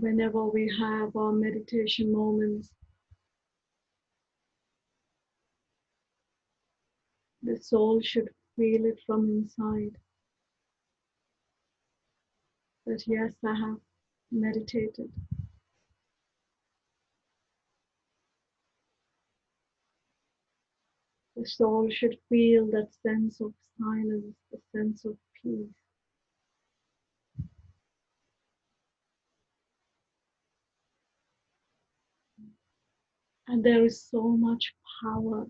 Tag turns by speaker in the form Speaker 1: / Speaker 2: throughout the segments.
Speaker 1: Whenever we have our meditation moments, the soul should feel it from inside that yes, I have meditated. The soul should feel that sense of silence, the sense of peace. And there is so much power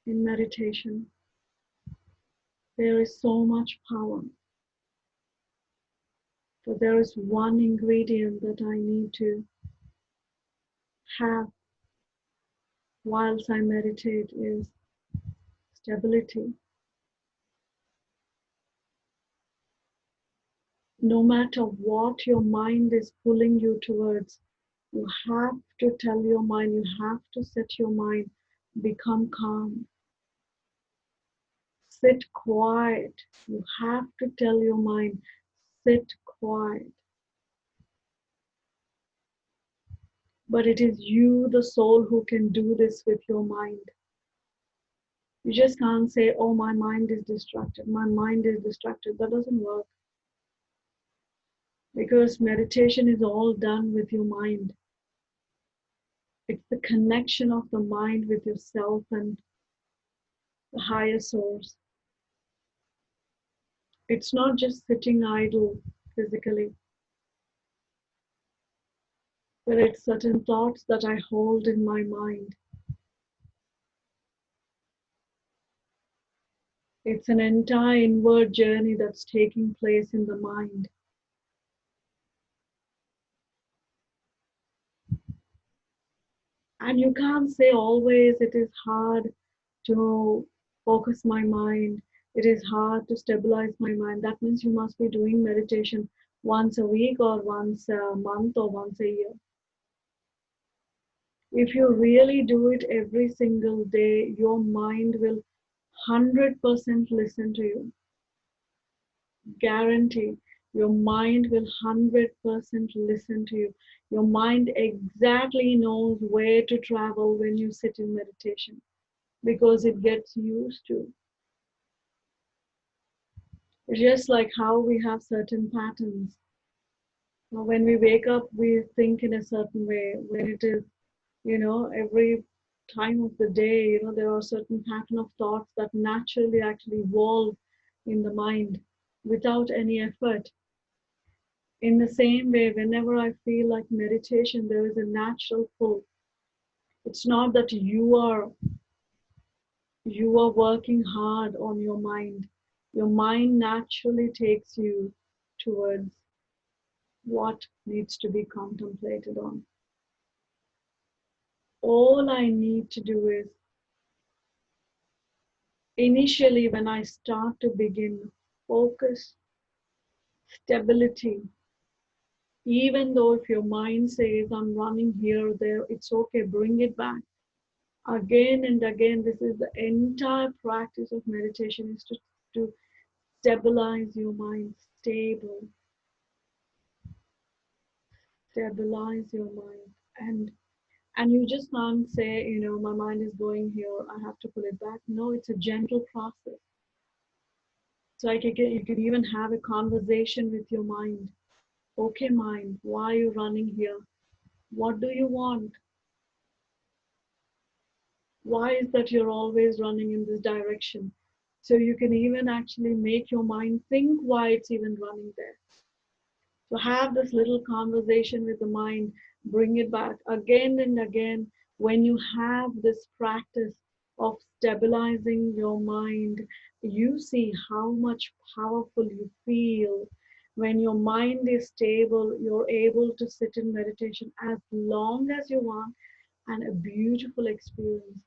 Speaker 1: in meditation. There is so much power. But there is one ingredient that I need to have whilst I meditate is stability. No matter what your mind is pulling you towards, you have to tell your mind, you have to set your mind, become calm. Sit quiet. You have to tell your mind, sit quiet. But it is you, the soul, who can do this with your mind. You just can't say, oh, my mind is distracted. My mind is distracted. That doesn't work. Because meditation is all done with your mind. It's the connection of the mind with yourself and the higher source. It's not just sitting idle physically, but it's certain thoughts that I hold in my mind. It's an entire inward journey that's taking place in the mind. And you can't say always it is hard to focus my mind. It is hard to stabilize my mind. That means you must be doing meditation once a week or once a month or once a year. If you really do it every single day, your mind will 100% listen to you. Guarantee. Your mind will 100% listen to you. Your mind exactly knows where to travel when you sit in meditation because it gets used to. It's just like how we have certain patterns. When we wake up, we think in a certain way. When it is, every time of the day, there are certain pattern of thoughts that naturally actually evolve in the mind without any effort. In the same way, whenever I feel like meditation, there is a natural pull. It's not that you are working hard on your mind. Your mind naturally takes you towards what needs to be contemplated on. All I need to do is, initially when I start to begin, focus, stability. Even though if your mind says, I'm running here, there, it's okay, bring it back. Again and again, this is the entire practice of meditation, is to stabilize your mind. Stabilize your mind. And you just can't say, my mind is going here, I have to pull it back. No, it's a gentle process. So you can even have a conversation with your mind. Okay, mind, why are you running here? What do you want? Why is that you're always running in this direction? So you can even actually make your mind think why it's even running there. So have this little conversation with the mind, bring it back again and again. When you have this practice of stabilizing your mind, you see how much powerful you feel. When your mind is stable, you're able to sit in meditation as long as you want, and a beautiful experience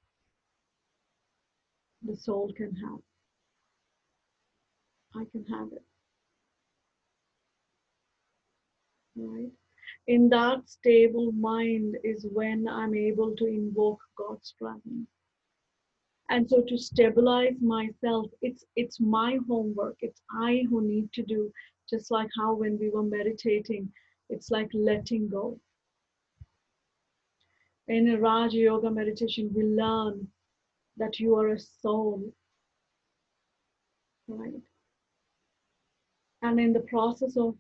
Speaker 1: the soul can have. I can have it, right? In that stable mind is when I'm able to invoke God's presence. And so to stabilize myself, it's my homework. It's I who need to do Just like how when we were meditating, it's like letting go. In a Raja Yoga meditation, we learn that you are a soul, right? And in the process of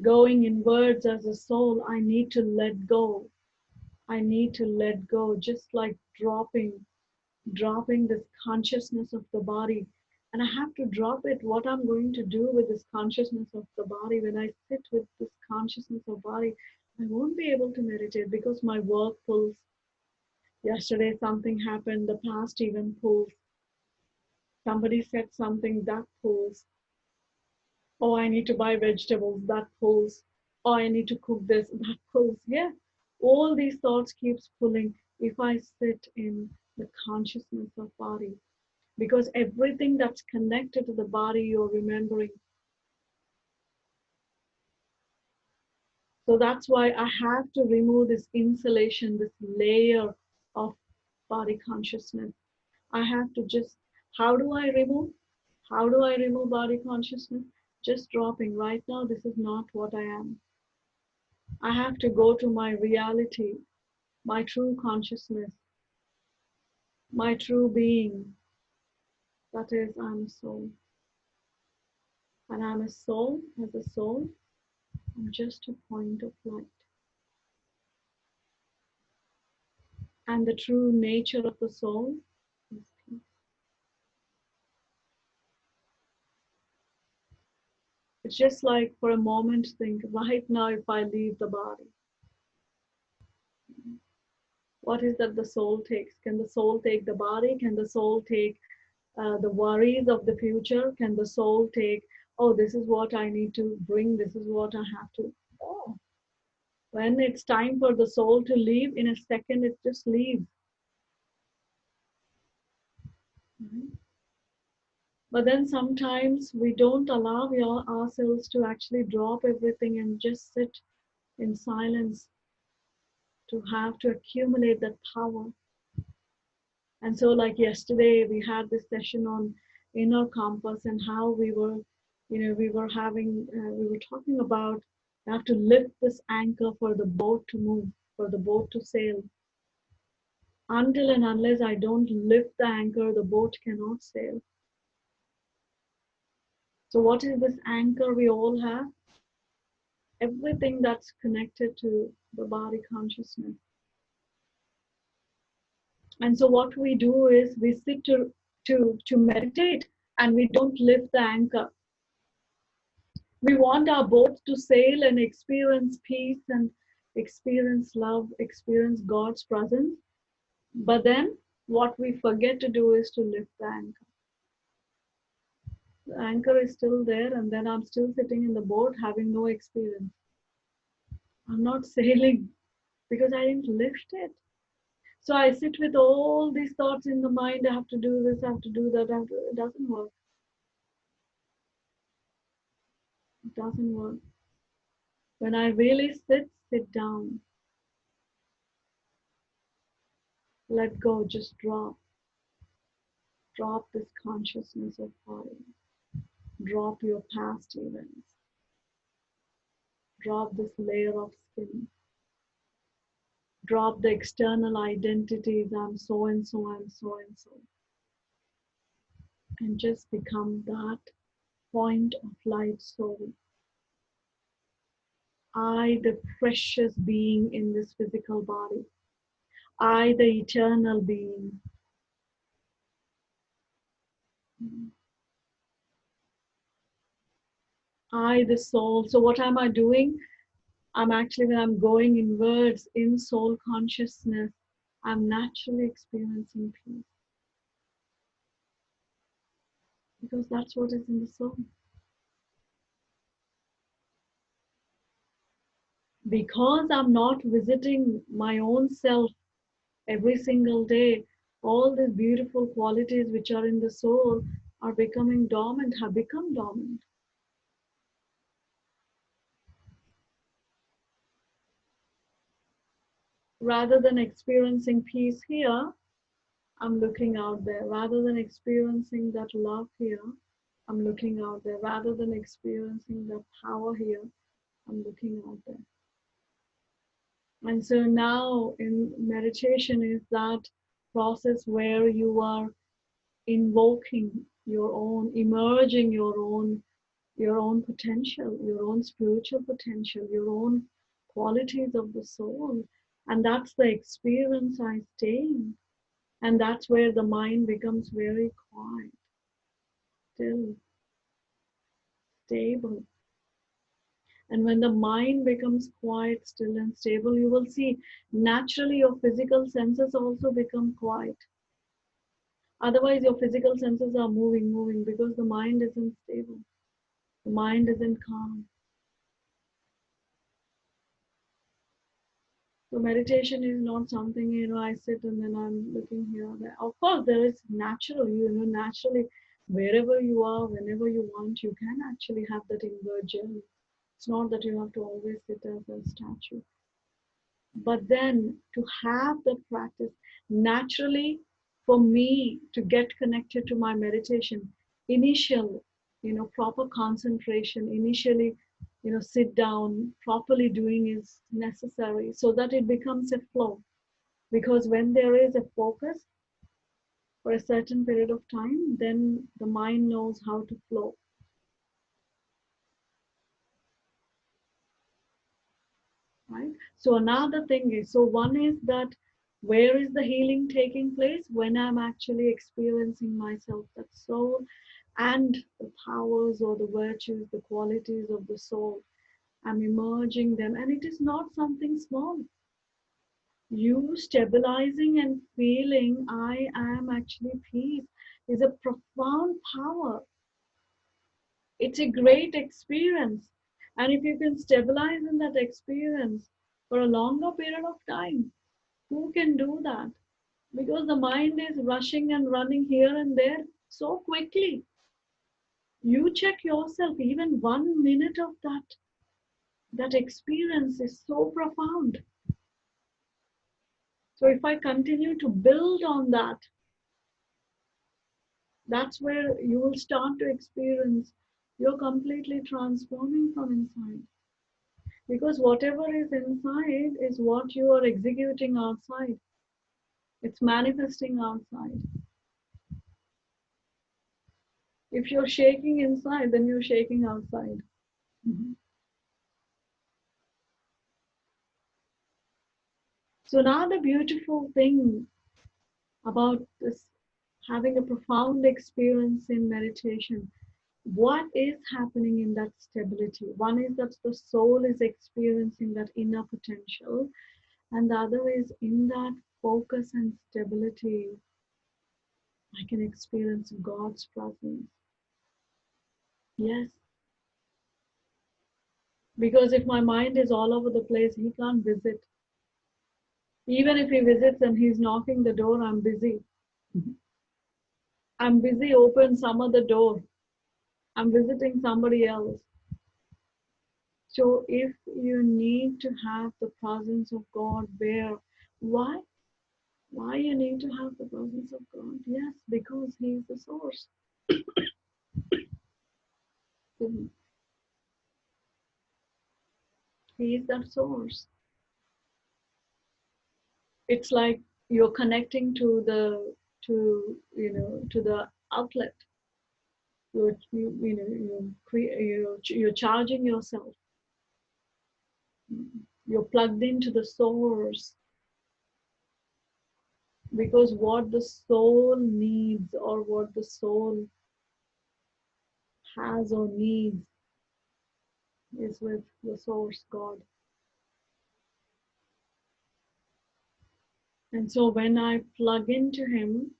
Speaker 1: going inwards as a soul, I need to let go. I need to let go, just like dropping this consciousness of the body. And I have to drop it. What I'm going to do with this consciousness of the body, when I sit with this consciousness of body, I won't be able to meditate because my work pulls. Yesterday something happened, the past even pulls. Somebody said something that pulls. Oh, I need to buy vegetables, that pulls. Oh, I need to cook this, that pulls. Yeah, all these thoughts keeps pulling if I sit in the consciousness of body, because everything that's connected to the body you're remembering. So that's why I have to remove this insulation, this layer of body consciousness. I have to just, how do I remove? How do I remove body consciousness? Just dropping. Right now, this is not what I am. I have to go to my reality, my true consciousness, my true being. That is, I'm a soul. And I'm a soul. As a soul, I'm just a point of light. And the true nature of the soul is peace. It's just like for a moment, think right now, if I leave the body, what is that the soul takes? Can the soul take the body? Can the soul take the worries of the future? Can the soul take, oh, this is what I need to bring, this is what I have to? Oh. When it's time for the soul to leave, in a second, it just leaves. Mm-hmm. But then sometimes we don't allow ourselves to actually drop everything and just sit in silence, to have to accumulate that power. And so, like yesterday, we had this session on inner compass and how we were, we were talking about you have to lift this anchor for the boat to move, for the boat to sail. Until and unless I don't lift the anchor, the boat cannot sail. So, what is this anchor we all have? Everything that's connected to the body consciousness. And so what we do is we sit to meditate and we don't lift the anchor. We want our boat to sail and experience peace and experience love, experience God's presence. But then what we forget to do is to lift the anchor. The anchor is still there, and then I'm still sitting in the boat having no experience. I'm not sailing because I didn't lift it. So I sit with all these thoughts in the mind. I have to do this, I have to do that. It doesn't work. It doesn't work. When I really sit down, let go, just drop. Drop this consciousness of body. Drop your past events. Drop this layer of skin. Drop the external identities. I'm so and so, I'm so and so. And just become that point of light soul. I, the precious being in this physical body. I, the eternal being. I, the soul. So what am I doing? I'm actually, when I'm going inwards in soul consciousness, I'm naturally experiencing peace. Because that's what is in the soul. Because I'm not visiting my own self every single day, all these beautiful qualities which are in the soul are becoming dormant, have become dormant. Rather than experiencing peace here, I'm looking out there. Rather than experiencing that love here, I'm looking out there. Rather than experiencing the power here, I'm looking out there. And so now in meditation is that process where you are invoking your own, emerging your own potential, your own spiritual potential, your own qualities of the soul. And that's the experience I stay in. And that's where the mind becomes very quiet, still, stable. And when the mind becomes quiet, still, and stable, you will see naturally your physical senses also become quiet. Otherwise, your physical senses are moving because the mind isn't stable. The mind isn't calm. So meditation is not something, I sit and then I'm looking here or there. Of course, there is natural, naturally, wherever you are, whenever you want, you can actually have that inward journey. It's not that you have to always sit as a statue. But then to have that practice, naturally, for me to get connected to my meditation, initial, proper concentration, initially, sit down, properly doing is necessary so that it becomes a flow. Because when there is a focus for a certain period of time, then the mind knows how to flow. Right? So another thing is, so one is that where is the healing taking place? When I'm actually experiencing myself, that soul and the powers or the virtues, the qualities of the soul. I'm emerging them, and it is not something small. You stabilizing and feeling I am actually peace is a profound power. It's a great experience. And if you can stabilize in that experience for a longer period of time, who can do that? Because the mind is rushing and running here and there so quickly. You check yourself, even 1 minute of that experience is so profound. So if I continue to build on that, that's where you will start to experience you're completely transforming from inside. Because whatever is inside is what you are executing outside. It's manifesting outside. If you're shaking inside, then you're shaking outside. Mhm. So now the beautiful thing about this having a profound experience in meditation, what is happening in that stability? One is that the soul is experiencing that inner potential, and the other is in that focus and stability, I can experience God's presence. Yes, because if my mind is all over the place, He can't visit. Even if He visits and He's knocking the door, I'm busy. I'm busy, open some other door. I'm visiting somebody else. So if you need to have the presence of God, why? Why you need to have the presence of God? Yes, because He is the source. He is that source. It's like you're connecting to the outlet. You're charging yourself. You're plugged into the source, because what the soul needs or what the soul has or needs is with the source God. And so when I plug into Him,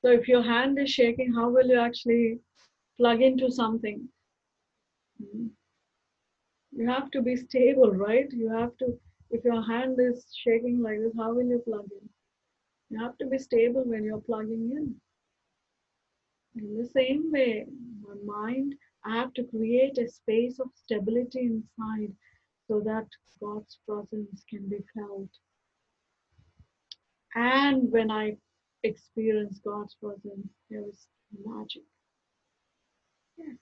Speaker 1: so if your hand is shaking, how will you actually plug into something? You have to be stable, right? You have to, if your hand is shaking like this, how will you plug in? You have to be stable when you're plugging in. In the same way, my mind, I have to create a space of stability inside so that God's presence can be felt. And when I experience God's presence, there is magic. Yes.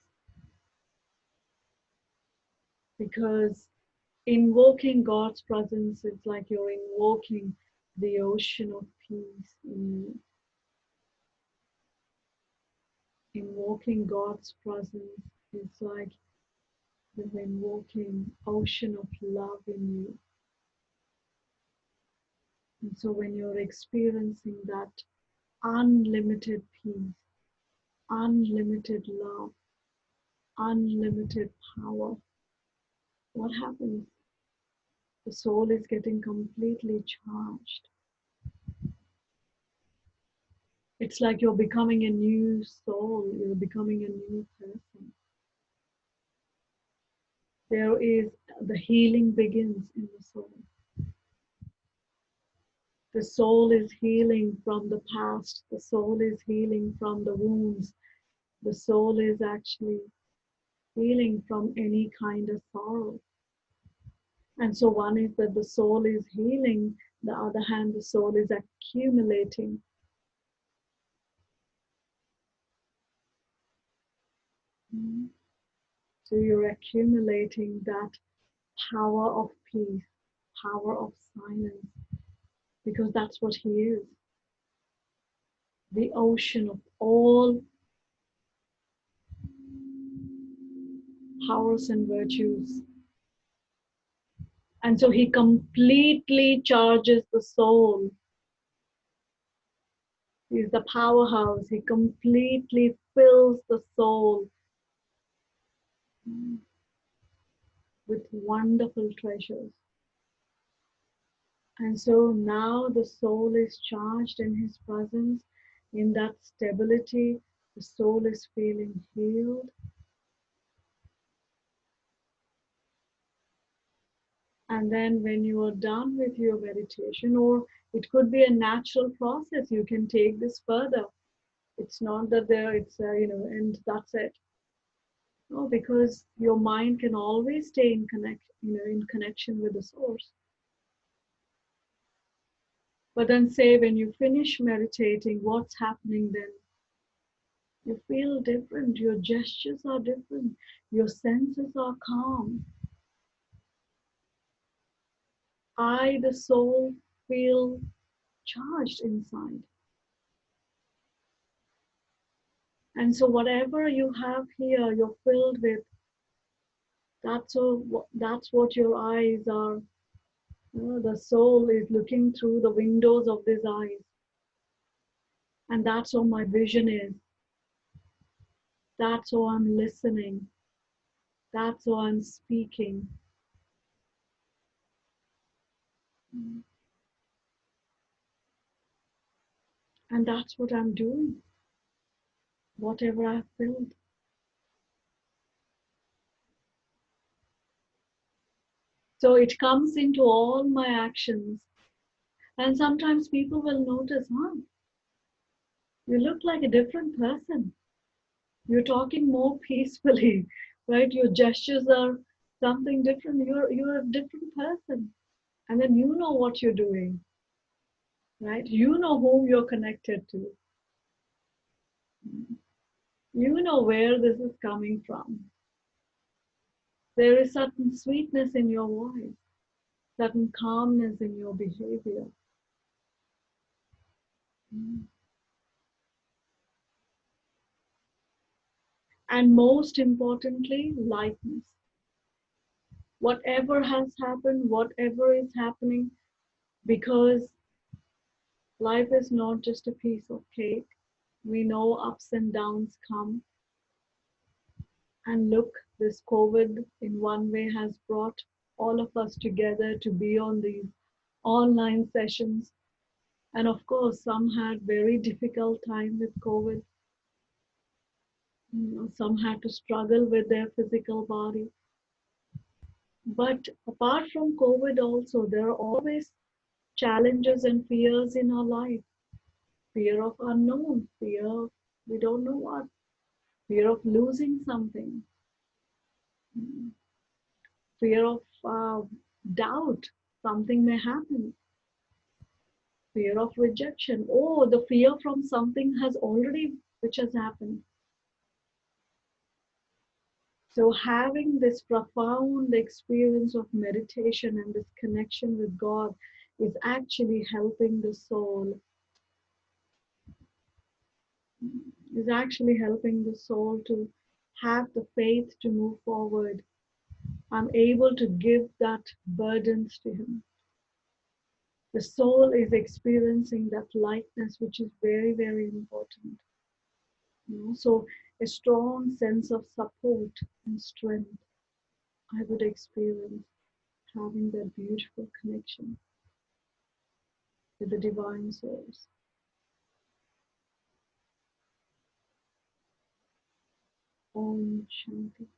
Speaker 1: Because invoking God's presence is like you're invoking the ocean of peace in you. Invoking God's presence is like you're invoking ocean of love in you. And so when you're experiencing that unlimited peace, unlimited love, unlimited power, what happens? The soul is getting completely charged. It's like you're becoming a new soul, you're becoming a new person. There is the healing begins in the soul. The soul is healing from the past, the soul is healing from the wounds, the soul is actually healing from any kind of sorrow. And so one is that the soul is healing, the other hand, the soul is accumulating. So you're accumulating that power of peace, power of silence, because that's what he is. The ocean of all powers and virtues. And so he completely charges the soul. He's the powerhouse. He completely fills the soul with wonderful treasures. And so now the soul is charged in his presence, in that stability. The soul is feeling healed. And then when you are done with your meditation, or it could be a natural process, you can take this further. It's not that it's and that's it. No, because your mind can always stay in connection with the source. But then say when you finish meditating, what's happening then? You feel different, your gestures are different, your senses are calm. The soul, feel charged inside. And so whatever you have here, you're filled with, that's what your eyes are. The soul is looking through the windows of these eyes. And that's how my vision is. That's how I'm listening. That's how I'm speaking. And that's what I'm doing. Whatever I've filled. So it comes into all my actions. And sometimes people will notice, you look like a different person. You're talking more peacefully, right? Your gestures are something different. You're a different person. And then you know what you're doing, right? You know whom you're connected to. You know where this is coming from. There is certain sweetness in your voice, certain calmness in your behavior. And most importantly, lightness. Whatever has happened, whatever is happening, because life is not just a piece of cake. We know ups and downs come. And look, this COVID in one way has brought all of us together to be on these online sessions. And of course, some had very difficult time with COVID. Some had to struggle with their physical body. But apart from COVID also, there are always challenges and fears in our life. Fear of unknown, fear of we don't know what, fear of losing something, fear of doubt, something may happen, fear of rejection, the fear from something has already, which has happened. So, having this profound experience of meditation and this connection with God is actually helping the soul, to have the faith to move forward. I'm able to give that burdens to Him. The soul is experiencing that lightness, which is very, very important. So a strong sense of support and strength I would experience having that beautiful connection with the divine source. Om Shanti.